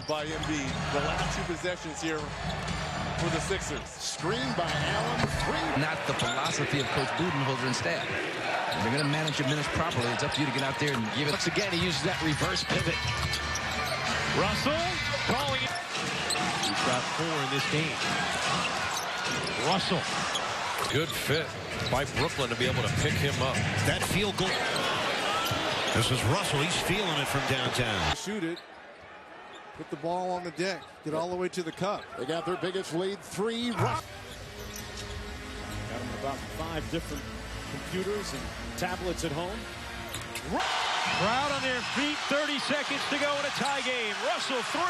by Embiid. The last 2 possessions here for the Sixers. Screened by Allen. 3. Not the philosophy of Coach Budenholzer and staff. If they're going to manage your minutes properly, it's up to you to get out there and give it. Once again, he uses that reverse pivot. Russell calling it. He's got 4 in this game. Russell. Good fit by Brooklyn to be able to pick him up. That field goal. This is Russell. He's feeling it from downtown. Shoot it. Put the ball on the deck. Get all the way to the cup. They got their biggest lead. 3. Got them about 5 different computers and tablets at home. Crowd on their feet. 30 seconds to go in a tie game. Russell 3.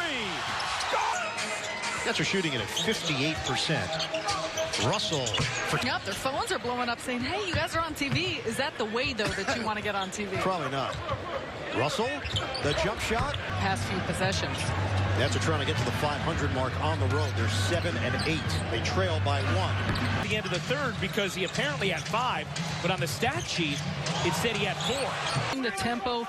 Nets are shooting it at 58%. Russell. Yep, their phones are blowing up saying, hey, you guys are on TV. Is that the way, though, that you want to get on TV? Probably not. Russell, the jump shot. Past few possessions. Nets are trying to get to the 500 mark on the road. They're 7 and 8. They trail by 1. The end of the third because he apparently had 5, but on the stat sheet, it said he had 4. The tempo,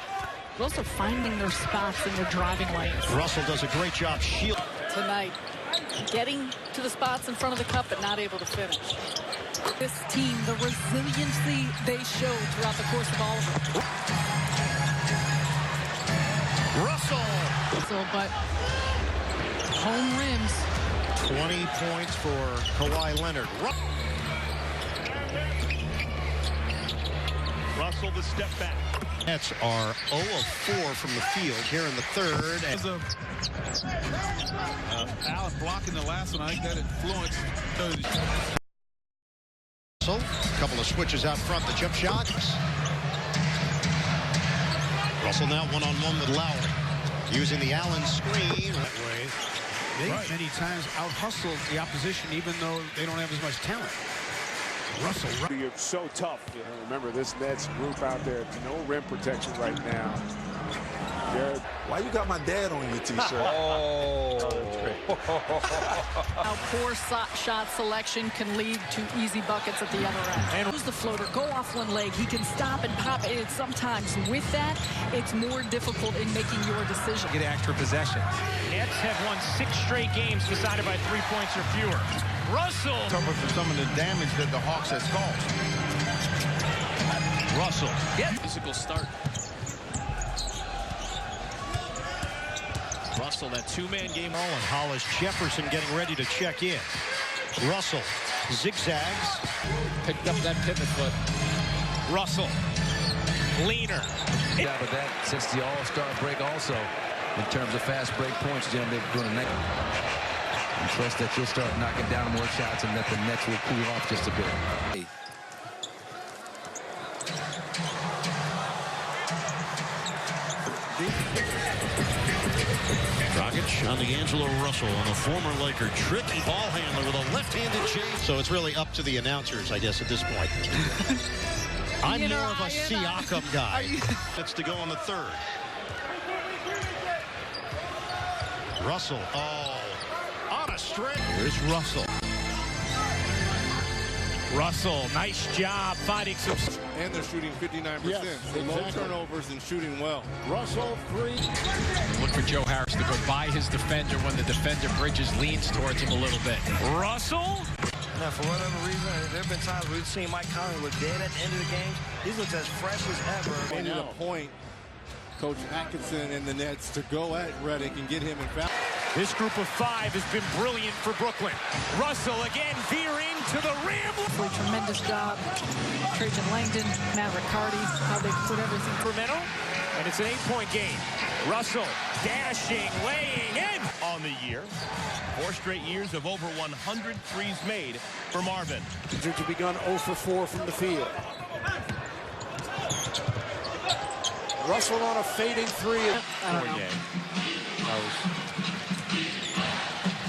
but also finding their spots in their driving lanes. Russell does a great job shielding. Tonight, getting to the spots in front of the cup, but not able to finish. This team, the resiliency they showed throughout the course of all of them. Russell. But home rims. 20 points for Kawhi Leonard. Russell the step back. Nets are 0 of 4 from the field here in the third. Allen blocking the last one. I think that influenced. So, a couple of switches out front. The jump shot. Russell now one-on-one with Lowry. Using the Allen screen. That way. They many times out-hustle the opposition even though they don't have as much talent. Russell. You're so tough. Remember, this Nets group out there, no rim protection right now. Why you got my dad on your t-shirt? How poor shot selection can lead to easy buckets at the other end. And who's the floater? Go off one leg. He can stop and pop it. Sometimes with that, it's more difficult in making your decision. Get extra possession. Nets have won 6 straight games decided by 3 points or fewer. Russell. Cover for some of the damage that the Hawks has caused. Russell. Physical start. Russell, that 2-man game. And Hollis Jefferson getting ready to check in. Russell zigzags. Picked up that pivot foot. Russell. Leaner. Yeah, but that since the All-Star break also, in terms of fast break points, Jim, they're doing a night. I trust that you'll start knocking down more shots and that the Nets will cool off just a bit. Dragic on D'Angelo Russell on a former Laker. Tricky ball handler with a left-handed change. So it's really up to the announcers, I guess, at this point. I'm more of a Siakam guy. It's to go on the third. Russell. Oh, on a string. Here's Russell. Russell, nice job finding some. And they're shooting 59%. Yes, Low exactly. turnovers and shooting well. Russell 3. Look for Joe Harris to go by his defender when the defender bridges, leans towards him a little bit. Russell. Now, for whatever reason, there have been times we've seen Mike Conley look dead at the end of the game. He looks as fresh as ever. Made it a point, Coach Atkinson and the Nets, to go at Redick and get him in foul. This group of 5 has been brilliant for Brooklyn. Russell again veering to the rim. A tremendous job. Trajan Langdon, Matt Riccardi, how they put everything. Sacramento, and it's an 8-point game. Russell dashing, laying in. On the year, 4 straight years of over 100 threes made for Marvin. To begun 0 for 4 from the field. Russell on a fading 3.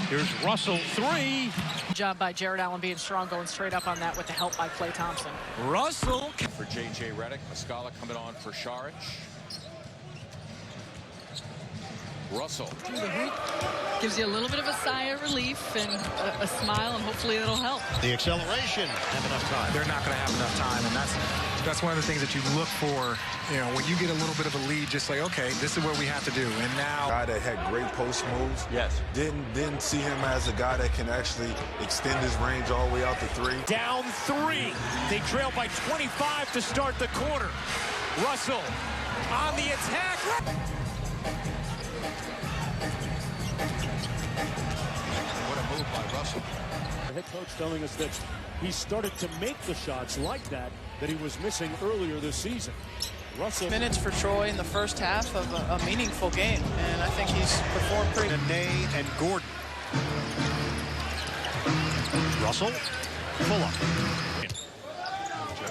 Here's Russell 3. Job by Jared Allen being strong, going straight up on that with the help by Klay Thompson. Russell. For J.J. Redick, Muscala coming on for Saric. Russell. Through the hoop. Gives you a little bit of a sigh of relief and a smile, and hopefully it'll help. The acceleration. Have enough time. They're not going to have enough time, and that's That's one of the things that you look for, you know, when you get a little bit of a lead, just like, okay, this is what we have to do. And now, guy that had great post moves. Yes. Didn't see him as a guy that can actually extend his range all the way out to 3. Down 3. They trail by 25 to start the quarter. Russell on the attack. What a move by Russell. The head coach telling us that he started to make the shots like that he was missing earlier this season. Russell. Minutes for Troy in the first half of a meaningful game, and I think he's performed pretty. Ney and Gordon. Russell, Fuller.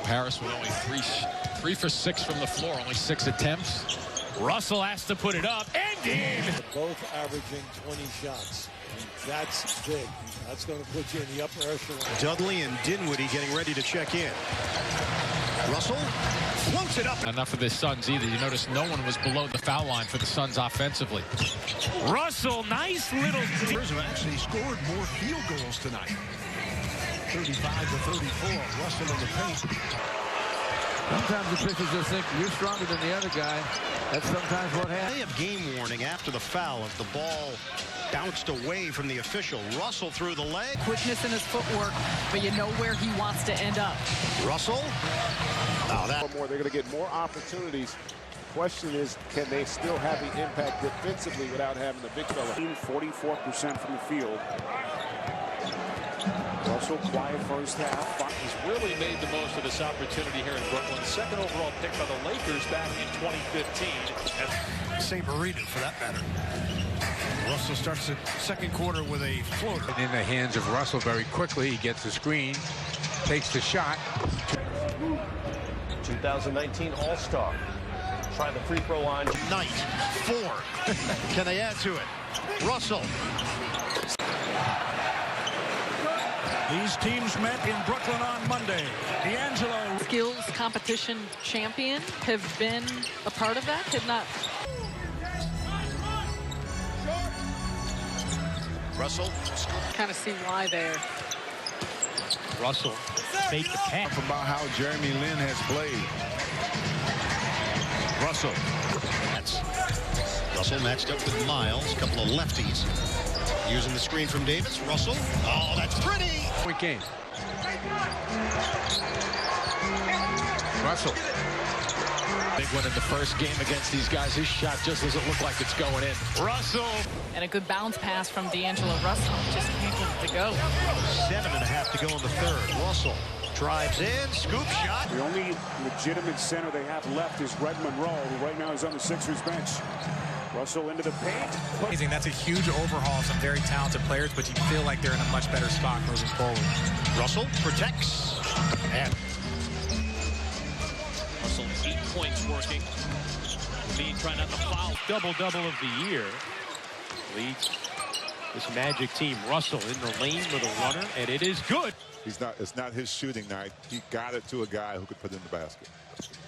Harris with only 3 for 6 from the floor, only 6 attempts. Russell has to put it up and in. Both averaging 20 shots. That's big. That's going to put you in the upper echelon. Dudley and Dinwiddie getting ready to check in. Russell floats it up. Enough of the Suns either. You notice no one was below the foul line for the Suns offensively. Russell, nice little. Spurs have actually scored more field goals tonight. 35-34. Russell in the paint. Sometimes the pitchers just think you're stronger than the other guy. That's sometimes what happens. They have game warning after the foul as the ball bounced away from the official. Russell through the leg. Quickness in his footwork, but you know where he wants to end up. Russell. Oh, that. More. They're going to get more opportunities. Question is, can they still have the impact defensively without having the big fella? 44% from the field. Russell quiet first half. He's really made the most of this opportunity here in Brooklyn. Second overall pick by the Lakers back in 2015. St. Marino, for that matter. Russell starts the second quarter with a floater. In the hands of Russell very quickly. He gets the screen, takes the shot. 2019 All-Star. Try the free throw line. Knight, 4. Can they add to it? Russell. These teams met in Brooklyn on Monday. D'Angelo. Skills competition champion have been a part of that, have not. Russell. Kind of see why there. Russell fake the pass. About how Jeremy Lin has played. Russell. Russell matched up with Miles. A couple of lefties. Using the screen from Davis. Russell. Oh, that's pretty. Point game. Russell. Big one in the first game against these guys. His shot just doesn't look like it's going in. Russell. And a good bounce pass from D'Angelo Russell. Just can't get it to go. 7.5 to go in the third. Russell drives in. Scoop shot. The only legitimate center they have left is Red Monroe, who right now is on the Sixers bench. Russell into the paint. Amazing. That's a huge overhaul of some very talented players, but you feel like they're in a much better spot moving forward. Russell protects. And Russell 8 points working. Lead trying not to foul. Double-double of the year. Leads this Magic team. Russell in the lane with a runner, and it is good. It's not his shooting night. He got it to a guy who could put it in the basket.